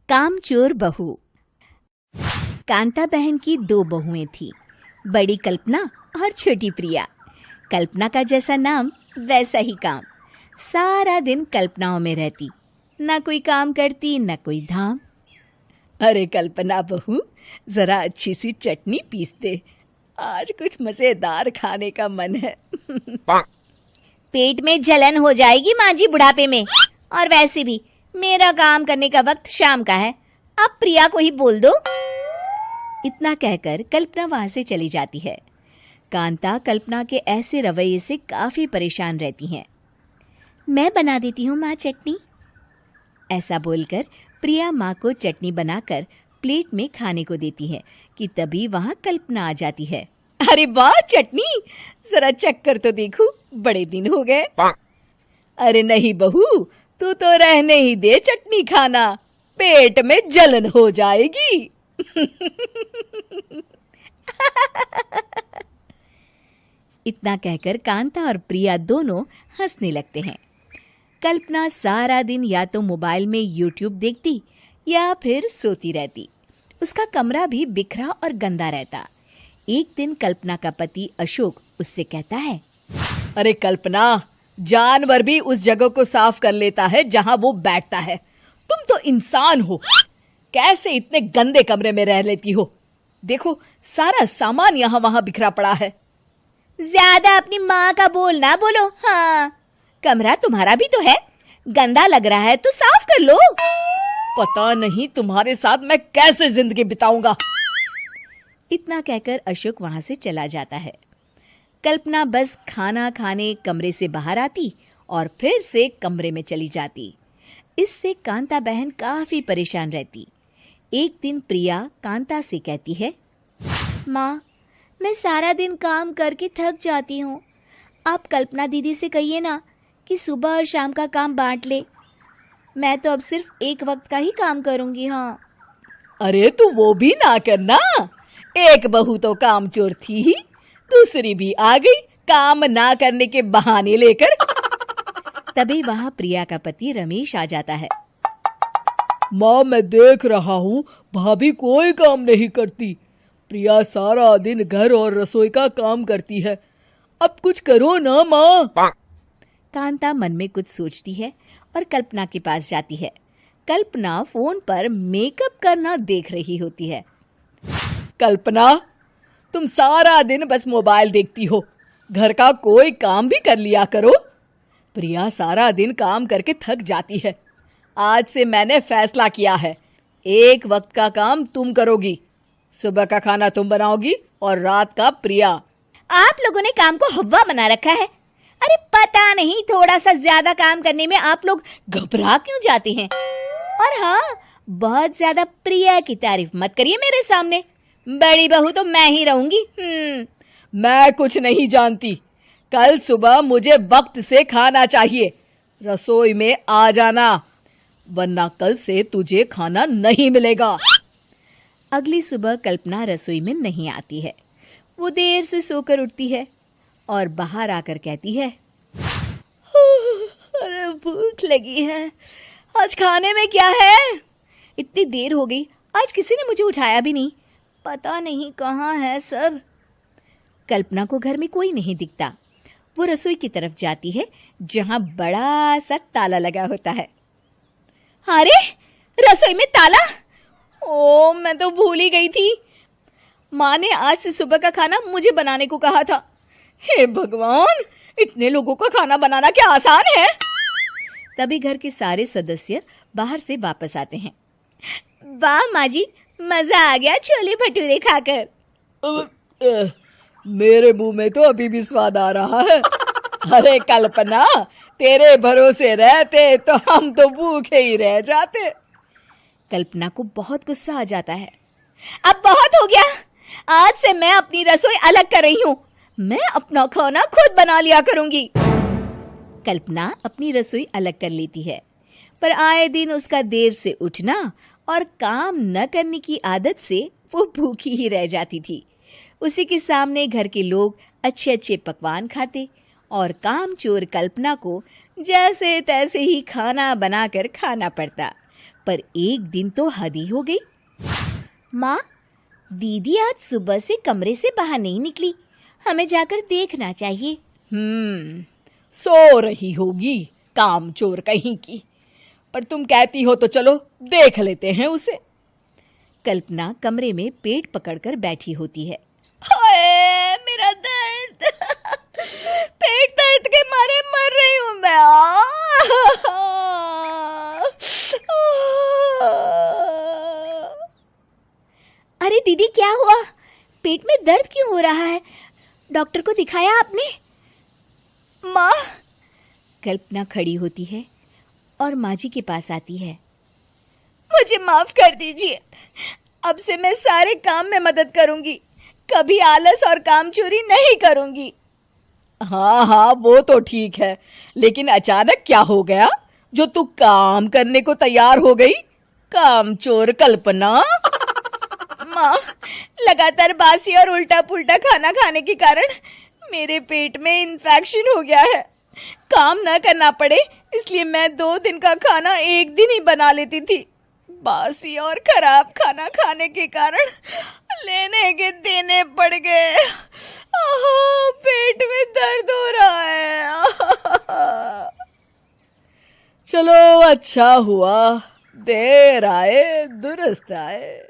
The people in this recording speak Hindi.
कामचोर बहू। कांता बहन की दो बहुएं थीं, बड़ी कल्पना और छोटी प्रिया। कल्पना का जैसा नाम वैसा ही काम। सारा दिन कल्पनाओं में रहती, ना कोई काम करती ना कोई धाम। अरे कल्पना बहू, जरा अच्छी सी चटनी पीस दे, आज कुछ मजेदार खाने का मन है। पेट में जलन हो जाएगी माँ जी बुढ़ापे में, और वैसे भी मेरा काम करने का वक्त शाम का है, अब प्रिया को ही बोल दो। इतना कहकर कल्पना वहां से चली जाती है। कांता कल्पना के ऐसे रवैये से काफी परेशान रहती हैं। मैं बना देती हूँ माँ चटनी, ऐसा बोलकर प्रिया माँ को चटनी बनाकर प्लेट में खाने को देती है कि तभी वहां कल्पना आ जाती है। अरे वाह चटनी, जरा चख कर तो देखूं, बड़े दिन हो गए। अरे नहीं बहू, तू तो रहने ही दे चटनी खाना, पेट में जलन हो जाएगी। इतना कहकर कांता और प्रिया दोनों हंसने लगते हैं। कल्पना सारा दिन या तो मोबाइल में यूट्यूब देखती या फिर सोती रहती। उसका कमरा भी बिखरा और गंदा रहता। एक दिन कल्पना का पति अशोक उससे कहता है, अरे कल्पना, जानवर भी उस जगह को साफ कर लेता है जहां वो बैठता है, तुम तो इंसान हो, कैसे इतने गंदे कमरे में रह लेती हो? देखो सारा सामान यहाँ वहां बिखरा पड़ा है। ज्यादा अपनी माँ का बोल ना बोलो। हाँ, कमरा तुम्हारा भी तो है, गंदा लग रहा है तो साफ कर लो। पता नहीं तुम्हारे साथ मैं कैसे जिंदगी बिताऊंगा। इतना कहकर अशोक वहां से चला जाता है। कल्पना बस खाना खाने कमरे से बाहर आती और फिर से कमरे में चली जाती। इससे कांता बहन काफी परेशान रहती। एक दिन प्रिया कांता से कहती है, माँ, मैं सारा दिन काम करके थक जाती हूँ, आप कल्पना दीदी से कहिए ना कि सुबह और शाम का काम बांट ले, मैं तो अब सिर्फ एक वक्त का ही काम करूँगी। हाँ। अरे तू वो भी ना करना, एक बहू तो कामचोर थी ही, दूसरी भी आ गई काम ना करने के बहाने लेकर। तभी वहां प्रिया का पति रमेश आ जाता है। माँ, मैं देख रहा हूँ भाभी कोई काम नहीं करती, प्रिया सारा दिन घर और रसोई का काम करती है, अब कुछ करो ना माँ। कांता मन में कुछ सोचती है और कल्पना के पास जाती है। कल्पना फोन पर मेकअप करना देख रही होती है। कल्पना, तुम सारा दिन बस मोबाइल देखती हो, घर का कोई काम भी कर लिया करो। प्रिया सारा दिन काम करके थक जाती है, आज से मैंने फैसला किया है, एक वक्त का काम तुम करोगी, सुबह का खाना तुम बनाओगी और रात का प्रिया। आप लोगों ने काम को हवा बना रखा है। अरे पता नहीं थोड़ा सा ज्यादा काम करने में आप लोग घबरा क्यों जाते हैं। और हाँ, बहुत ज्यादा प्रिया की तारीफ मत करिए मेरे सामने, बड़ी बहू तो मैं ही रहूंगी। मैं कुछ नहीं जानती, कल सुबह मुझे वक्त से खाना चाहिए, रसोई में आ जाना, वरना कल से तुझे खाना नहीं मिलेगा। अगली सुबह कल्पना रसोई में नहीं आती है। वो देर से सोकर उठती है और बाहर आकर कहती है, अरे भूख लगी है, आज खाने में क्या है? इतनी देर हो गई, आज किसी ने मुझे उठाया भी नहीं, पता नहीं कहाँ है सब। कल्पना को घर में कोई नहीं दिखता। वो रसोई की तरफ जाती है जहां बड़ा सा ताला लगा होता है। अरे रसोई में ताला? ओ, मैं तो भूल ही गई थी, माँ ने आज से सुबह का खाना मुझे बनाने को कहा था। हे भगवान, इतने लोगों का खाना बनाना क्या आसान है? तभी घर के सारे सदस्य बाहर से वापस आते हैं। वाह माँ जी, मजा आ गया छोले भटूरे खाकर। मेरे मुंह में तो अभी भी स्वाद आ रहा है। अरे कल्पना, तेरे भरोसे रहते तो हम तो भूखे ही रह जाते। कल्पना को बहुत गुस्सा आ जाता है। अब बहुत हो गया, आज से मैं अपनी रसोई अलग कर रही हूँ, मैं अपना खाना खुद बना लिया करूंगी। कल्पना अपनी रसोई अलग कर लेती है, पर आए दिन उसका देर से उठना और काम न करने की आदत से वो भूखी ही रह जाती थी। उसी के सामने घर के लोग अच्छे अच्छे पकवान खाते और कामचोर कल्पना को जैसे तैसे ही खाना बनाकर खाना पड़ता। पर एक दिन तो हद ही हो गई। माँ, दीदी आज सुबह से कमरे से बाहर नहीं निकली, हमें जाकर देखना चाहिए। सो रही होगी कामचोर कहीं की, पर तुम कहती हो तो चलो देख लेते हैं उसे। कल्पना कमरे में पेट पकड़कर बैठी होती है। हाय मेरा दर्द, पेट दर्द के मारे मर रही हूं मैं। अरे दीदी, क्या हुआ? पेट में दर्द क्यों हो रहा है? डॉक्टर को दिखाया आपने? माँ, कल्पना खड़ी होती है और माँ जी के पास आती है। मुझे माफ कर दीजिए, अब से मैं सारे काम में मदद करूंगी, कभी आलस और काम चोरी नहीं करूंगी। हाँ हाँ, वो तो ठीक है, लेकिन अचानक क्या हो गया जो तू काम करने को तैयार हो गई? कामचोर कल्पना। माँ, लगातार बासी और उल्टा पुल्टा खाना खाने के कारण मेरे पेट में इन्फेक्शन हो गया है। काम न करना पड़े इसलिए मैं 2 दिन का खाना एक दिन ही बना लेती थी। बासी और खराब खाना खाने के कारण लेने के देने पड़ गए। पेट में दर्द हो रहा है। चलो अच्छा हुआ, देर आए दुरुस्त आए।